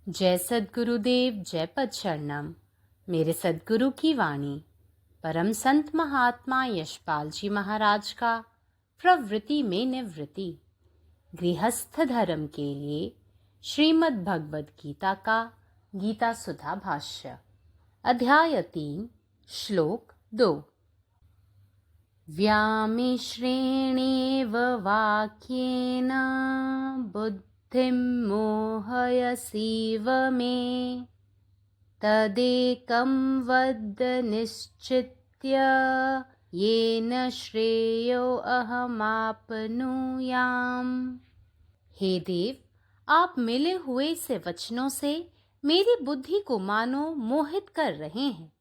जय सद्गुरुदेव, जय पद शरणम। मेरे सद्गुरु की वाणी परम संत महात्मा यशपाल जी महाराज का प्रवृत्ति में निवृत्ति गृहस्थ धर्म के लिए श्रीमद् भगवद गीता का गीता सुधा भाष्य अध्याय 3 श्लोक 2। व्यामिश्रेणेव वाक्येन बुद्धिं मोहयसीव मे तदेकं वद निश्चित्य येन श्रेयो अहमाप्नुयाम्। हे देव, आप मिले हुए से वचनों से मेरी बुद्धि को मानो मोहित कर रहे हैं,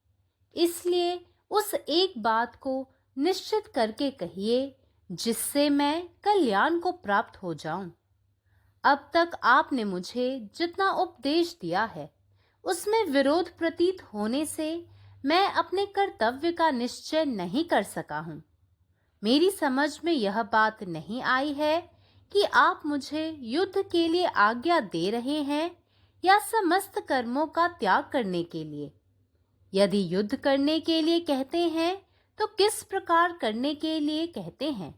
इसलिए उस एक बात को निश्चित करके कहिए जिससे मैं कल्याण को प्राप्त हो जाऊं। अब तक आपने मुझे जितना उपदेश दिया है उसमें विरोध प्रतीत होने से मैं अपने कर्तव्य का निश्चय नहीं कर सका हूं। मेरी समझ में यह बात नहीं आई है कि आप मुझे युद्ध के लिए आज्ञा दे रहे हैं या समस्त कर्मों का त्याग करने के लिए। यदि युद्ध करने के लिए कहते हैं तो किस प्रकार करने के लिए कहते हैं,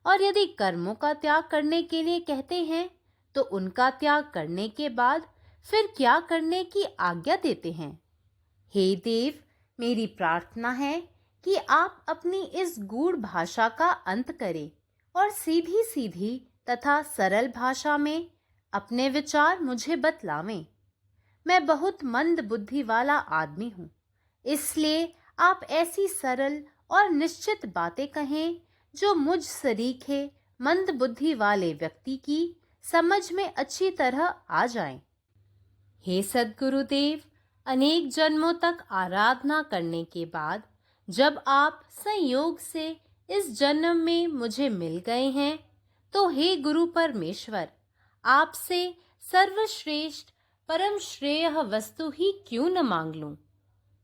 और यदि कर्मों का त्याग करने के लिए कहते हैं तो उनका त्याग करने के बाद फिर क्या करने की आज्ञा देते हैं। हे देव, मेरी प्रार्थना है कि आप अपनी इस गूढ़ भाषा का अंत करें और सीधी सीधी तथा सरल भाषा में अपने विचार मुझे बतलावें। मैं बहुत मंद बुद्धि वाला आदमी हूँ, इसलिए आप ऐसी सरल और निश्चित बातें कहें जो मुझ सरीखे मंद बुद्धि वाले व्यक्ति की समझ में अच्छी तरह आ जाएं। हे सद्गुरुदेव, अनेक जन्मों तक आराधना करने के बाद जब आप संयोग से इस जन्म में मुझे मिल गए हैं तो हे गुरु परमेश्वर, आपसे सर्वश्रेष्ठ परम श्रेय वस्तु ही क्यों न मांग लूं।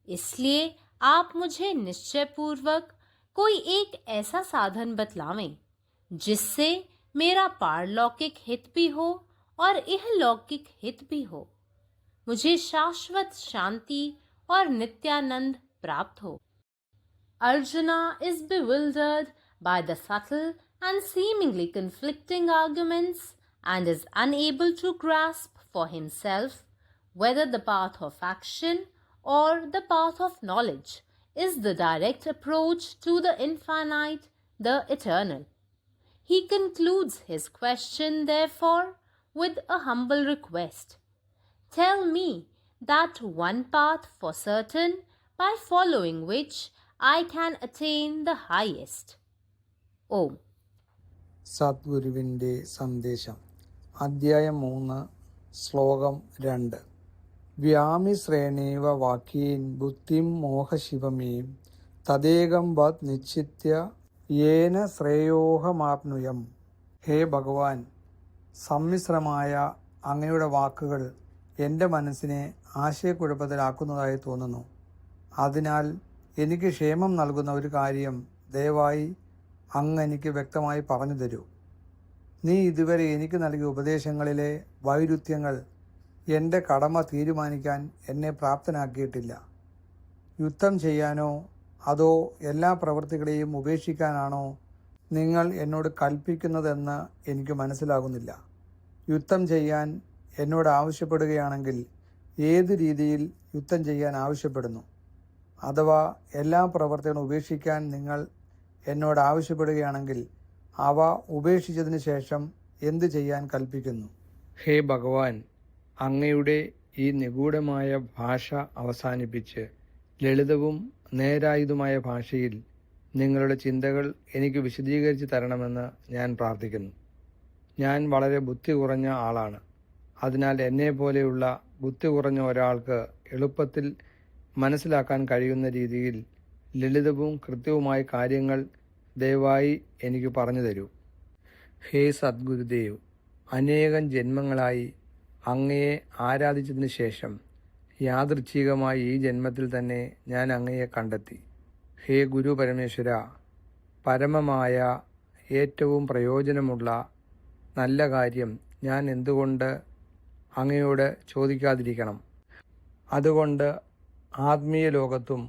इसलिए आप मुझे निश्चय पूर्वक कोई एक ऐसा साधन बतलावें जिससे मेरा पारलौकिक हित भी हो और इहलौकिक हित भी हो। मुझे शाश्वत शांति और नित्यानंद प्राप्त हो। Arjuna is bewildered by the subtle and seemingly conflicting arguments and is unable to grasp for himself whether the path of action or the path of knowledge is the direct approach to the infinite, the eternal. He concludes his question, therefore, with a humble request. Tell me that one path for certain by following which I can attain the highest. Om. സദ്ഗുരുവിൻ്റെ സന്ദേശം അധ്യായം 3 ശ്ലോകം 2. വ്യാമിശ്രേണേവ വാക്യേൻ ബുദ്ധിം മോഹശിവമേം തദേകം വദ് നിശ്ചിത്യ യേന ശ്രേയോഹമാപ്നുയം. ഹേ ഭഗവാൻ, സമ്മിശ്രമായ അങ്ങയുടെ വാക്കുകൾ എൻ്റെ മനസ്സിനെ ആശയക്കുഴപ്പത്തിലാക്കുന്നതായി തോന്നുന്നു. അതിനാൽ എനിക്ക് ക്ഷേമം നൽകുന്ന ഒരു കാര്യം ദയവായി അങ്ങ് എനിക്ക് വ്യക്തമായി പറഞ്ഞു തരൂ. നീ ഇതുവരെ എനിക്ക് നൽകിയ ഉപദേശങ്ങളിലെ വൈരുദ്ധ്യങ്ങൾ എൻ്റെ കടമ തീരുമാനിക്കാൻ എന്നെ പ്രാപ്തനാക്കിയിട്ടില്ല. യുദ്ധം ചെയ്യാനോ അതോ എല്ലാ പ്രവൃത്തികളെയും ഉപേക്ഷിക്കാനാണോ നിങ്ങൾ എന്നോട് കൽപ്പിക്കുന്നതെന്ന് എനിക്ക് മനസ്സിലാകുന്നില്ല. യുദ്ധം ചെയ്യാൻ എന്നോട് ആവശ്യപ്പെടുകയാണെങ്കിൽ ഏത് രീതിയിൽ യുദ്ധം ചെയ്യാൻ ആവശ്യപ്പെടുന്നു? അഥവാ എല്ലാ പ്രവർത്തികളും ഉപേക്ഷിക്കാൻ നിങ്ങൾ എന്നോട് ആവശ്യപ്പെടുകയാണെങ്കിൽ അവ ഉപേക്ഷിച്ചതിന് ശേഷം എന്ത് ചെയ്യാൻ കൽപ്പിക്കുന്നു? ഹേ ഭഗവാൻ, അങ്ങയുടെ ഈ നിഗൂഢമായ ഭാഷ അവസാനിപ്പിച്ച് ലളിതവും നേരായതുമായ ഭാഷയിൽ നിങ്ങളുടെ ചിന്തകൾ എനിക്ക് വിശദീകരിച്ച് തരണമെന്ന് ഞാൻ പ്രാർത്ഥിക്കുന്നു. ഞാൻ വളരെ ബുദ്ധി കുറഞ്ഞ ആളാണ്. അതിനാൽ എന്നെപ്പോലെയുള്ള ബുദ്ധി കുറഞ്ഞ ഒരാൾക്ക് എളുപ്പത്തിൽ മനസ്സിലാക്കാൻ കഴിയുന്ന രീതിയിൽ ലളിതവും കൃത്യവുമായ കാര്യങ്ങൾ ദയവായി എനിക്ക് പറഞ്ഞു തരൂ. ഹേ സദ്ഗുരുദേവ്, അനേകം ജന്മങ്ങളായി അങ്ങയെ ആരാധിച്ചതിന് ശേഷം യാദൃച്ഛികമായി ഈ ജന്മത്തിൽ തന്നെ ഞാൻ അങ്ങയെ കണ്ടെത്തി. ഹേ ഗുരു പരമേശ്വര, പരമമായ ഏറ്റവും പ്രയോജനമുള്ള നല്ല കാര്യം ഞാൻ എന്തുകൊണ്ട് അങ്ങയോട് ചോദിക്കാതിരിക്കണം. അതുകൊണ്ട് ആത്മീയ ലോകത്തും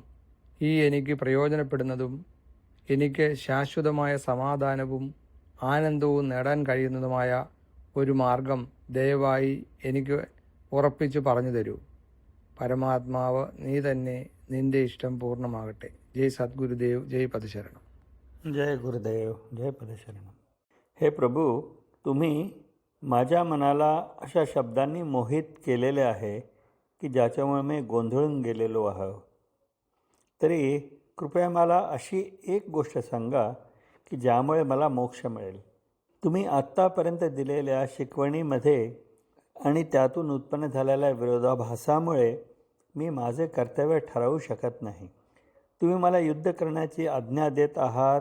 ഈ എനിക്ക് പ്രയോജനപ്പെടുന്നതും എനിക്ക് ശാശ്വതമായ സമാധാനവും ആനന്ദവും നേടാൻ കഴിയുന്നതുമായ ഒരു മാർഗം ദയവായി എനിക്ക് ഉറപ്പിച്ചു പറഞ്ഞു തരൂ. പരമാത്മാവ് നീ തന്നെ, നിന്റെ इष्टम पूर्णमागटे. जय सद्गुरुदेव, जय पदशरणम. जय गुरुदेव, जय पदशरणम. हे प्रभू, तुम्ही माझ्या मनाला अशा शब्दांनी मोहित केलेले आहे की ज्याच्यामुळे मी गोंधळून गेलेलो आहे. तरी कृपया मला अशी एक गोष्ट सांगा की ज्यामुळे मला मोक्ष मिळेल. तुम्ही आत्तापर्यंत दिलेल्या शिकवणीमध्ये आणि त्यातून उत्पन्न झालेल्या विरोधाभासामुळे मी माझे कर्तव्य ठरवू शकत नाही. तुम्ही मला युद्ध करण्याची आज्ञा देत आहात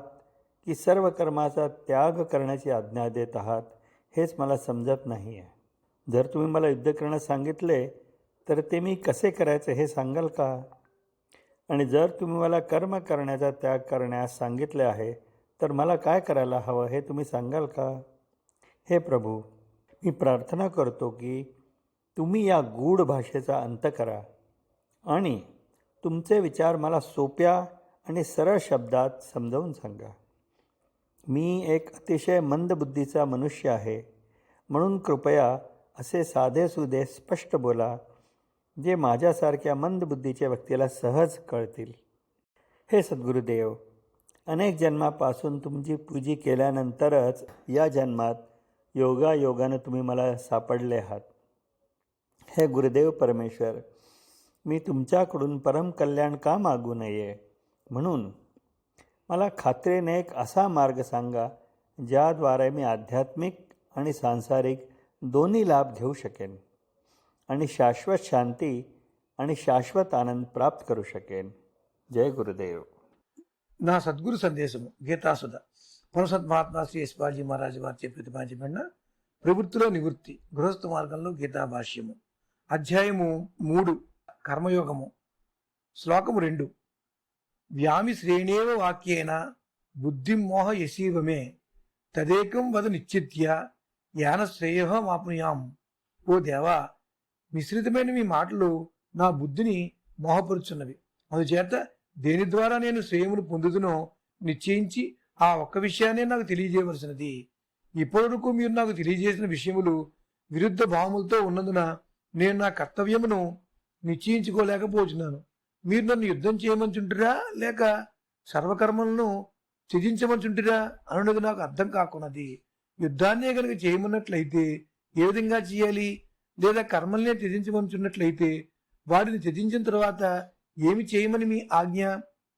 की सर्व कर्माचा त्याग करण्याची आज्ञा देत आहात, हेच मला समजत नाही आहे. जर तुम्ही मला युद्ध करण्यास सांगितले तर ते मी कसे करायचे हे सांगाल का? आणि जर तुम्ही मला कर्म करण्याचा त्याग करण्यास सांगितले आहे तर मला काय करायला हवं हे तुम्ही सांगाल का? हे प्रभू, मी प्रार्थना करतो की तुम्ही या गूढ भाषेचा अंत करा आणि तुमचे विचार मला सोप्या आणि सरळ शब्दात समजावून सांगा. मी एक अतिशय मंदबुद्धीचा मनुष्य आहे, म्हणून कृपया असे साधेसुधे स्पष्ट बोला जे माझ्यासारख्या मंदबुद्धीच्या व्यक्तीला सहज कळतील. हे सद्गुरुदेव, अनेक जन्मापासून तुमची पूजी केल्यानंतरच या जन्मात योगायोगानं तुम्ही मला सापडले आहात. हे गुरुदेव परमेश्वर, मी तुमच्याकडून परमकल्याण का मागू नये? म्हणून मला खात्रीने एक असा मार्ग सांगा ज्याद्वारे मी आध्यात्मिक आणि सांसारिक दोन्ही लाभ घेऊ शकेन आणि शाश्वत शांती आणि शाश्वत आनंद प्राप्त करू शकेन. जय गुरुदेव. నా సద్గురు సందేశము గీతాసుధ పునసత్ మహాత్మా శ్రీ యశ్పాల్జీ మహారాజ్ వారిచే ప్రతిపాదించబడిన ప్రవృత్తిలో నివృత్తి గృహస్థ మార్గంలో గీతా భాష్యము అధ్యాయము 3 కర్మయోగము శ్లోకము 2 వ్యామి శ్రేణేవ వాక్యేన బుద్ధిం మోహ యశీవమే తదేకం వద నిశ్చిత్య యాన శ్రేయః మాప్నుయాం. ఓ దేవా, మిశ్రితమైన మీ మాటలు నా బుద్ధిని మోహపరుచున్నవి. అందుచేత దేని ద్వారా నేను శ్రేయమును పొందుతునో నిశ్చయించి ఆ ఒక్క విషయాన్నే నాకు తెలియజేయవలసినది. ఇప్పటివరకు మీరు నాకు తెలియజేసిన విషయములు విరుద్ధ భావములతో ఉన్నందున నేను నా కర్తవ్యమును నిశ్చయించుకోలేకపోతున్నాను. మీరు నన్ను యుద్ధం చేయమంచుంటురా లేక సర్వకర్మలను త్యజించమంచుంటురా అనున్నది నాకు అర్థం కాకున్నది. యుద్ధాన్నే కనుక చేయమన్నట్లయితే ఏ విధంగా చేయాలి? లేదా కర్మల్నే త్యజించమంచున్నట్లయితే వాటిని త్యజించిన తర్వాత ఏమి చేయమని మీ ఆజ్ఞ?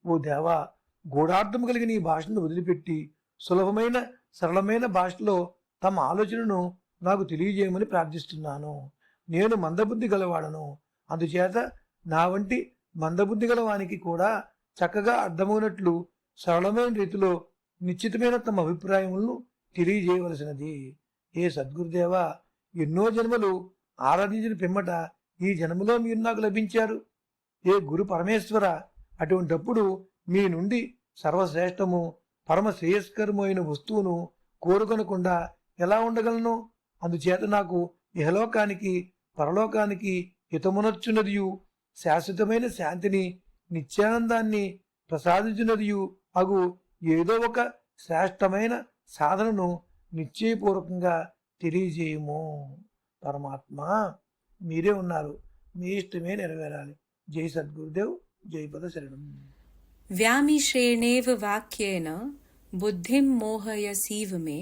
ఓ దేవా, గూఢార్థము కలిగిన ఈ భాషను వదిలిపెట్టి సులభమైన సరళమైన భాషలో తమ ఆలోచనను నాకు తెలియజేయమని ప్రార్థిస్తున్నాను. నేను మందబుద్ధి గలవాడను. అందుచేత నా వంటి మందబుద్ధి గలవానికి కూడా చక్కగా అర్థమవునట్లు సరళమైన రీతిలో నిశ్చితమైన తమ అభిప్రాయములను తెలియజేయవలసినది. ఏ సద్గురుదేవా, ఎన్నో జన్మలు ఆరాధించిన పిమ్మట ఈ జన్మలో మీరు నాకు లభించారు. ఏ గురు పరమేశ్వర, అటువంటప్పుడు మీ నుండి సర్వశ్రేష్టము పరమ శ్రేయస్కరము అయిన వస్తువును కోరుకొనకుండా ఎలా ఉండగలను? అందుచేత నాకు ఇహలోకానికి పరలోకానికి హితమునొచ్చున్నదియు శాశ్వతమైన శాంతిని నిత్యానందాన్ని ప్రసాదించున్నదియు అగు ఏదో ఒక శ్రేష్టమైన సాధనను నిశ్చయపూర్వకంగా తెలియజేయము. పరమాత్మ మీరే ఉన్నారు, మీ ఇష్టమే నెరవేరాలి. జై సద్గురుదేవ్, జై పదశరణం. व्यामिश्रेणेव वाक्येन बुद्धिं मोहयसीव मे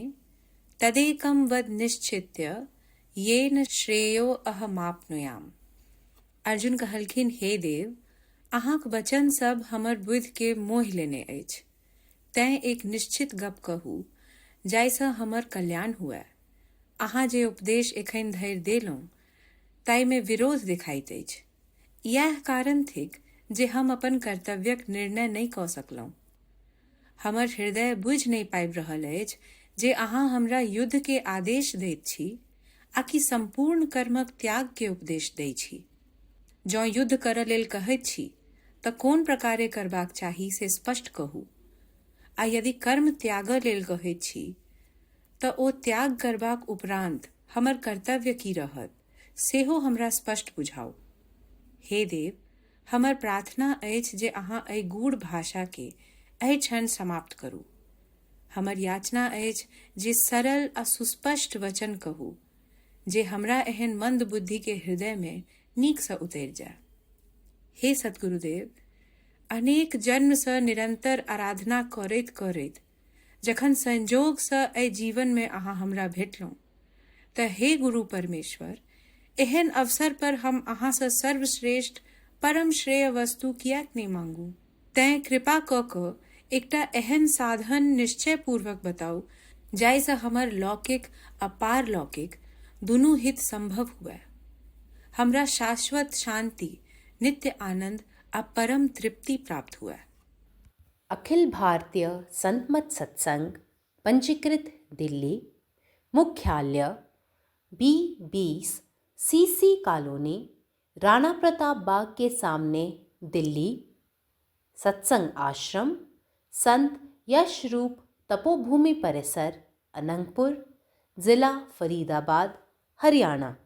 तदेकं वद निश्चित्य येन श्रेयो अहमाप्नुयाम. अर्जुन कहलखिन, हे देव, अहाँक वचन सब हमर बुद्धि के मोह लेने अछि. तैं एक निश्चित गप कहू जाहिसँ हमर कल्याण हुए. अहाँ जे उपदेश एखन धरि देलहुँ ताहिमे विरोध दिखाइत अछि. यह कारण थिक जे हम अपन कर्तव्यक निर्णय नहीं कऽ सकलहुँ. हमर हृदय बुझि नहीं पाबि रहल अछि जे अहाँ हमरा युद्ध के आदेश दैत छी आकि संपूर्ण कर्मक त्याग के उपदेश दै छी. जँ युद्ध करऽ लेल कहैत छी तऽ कोन प्रकारे करबाक चाही से स्पष्ट कहू. आ यदि कर्म त्यागऽ लेल कहैत छी तऽ ओ त्याग करबाक उपरांत हमर कर्तव्य की रहत सेहो हमरा स्पष्ट बुझाउ। हे देव, हमर प्रार्थना अछि जे अहाँ एहि गूढ़ भाषा के एहि क्षण समाप्त करू। हमर याचना अछि जे सरल आ सुस्पष्ट वचन कहू, जे हमरा एहन मंद बुद्धि के हृदय में नीक सँ उतरि जाय। हे सतगुरुदेव, अनेक जन्म सँ निरंतर आराधना करैत करैत जखन संजोग सँ एहि जीवन में अहाँ हमरा भेटलहुँ, तऽ हे गुरु परमेश्वर, एहन अवसर पर हम अहाँ सँ सर्वश्रेष्ठ परम श्रेय वस्तु किएक नहि मांगू। तैं कृपा कऽ कऽ एकटा एहन साधन निश्चय पूर्वक बताउ जाहिसँ हमर लौकिक आ पारलौकिक दुनू हित संभव हुए। हमरा शाश्वत शांति, नित्य आनंद आ परम तृप्ति प्राप्त हुए। अखिल भारतीय संत मत सत्संग, पंजीकृत दिल्ली, मुख्यालय B20 CC colony, Rana Pratap Bagh के सामने, दिल्ली। सत्संग आश्रम संत यशरूप तपोभूमि परिसर, अनंगपुर, जिला फरीदाबाद, हरियाणा।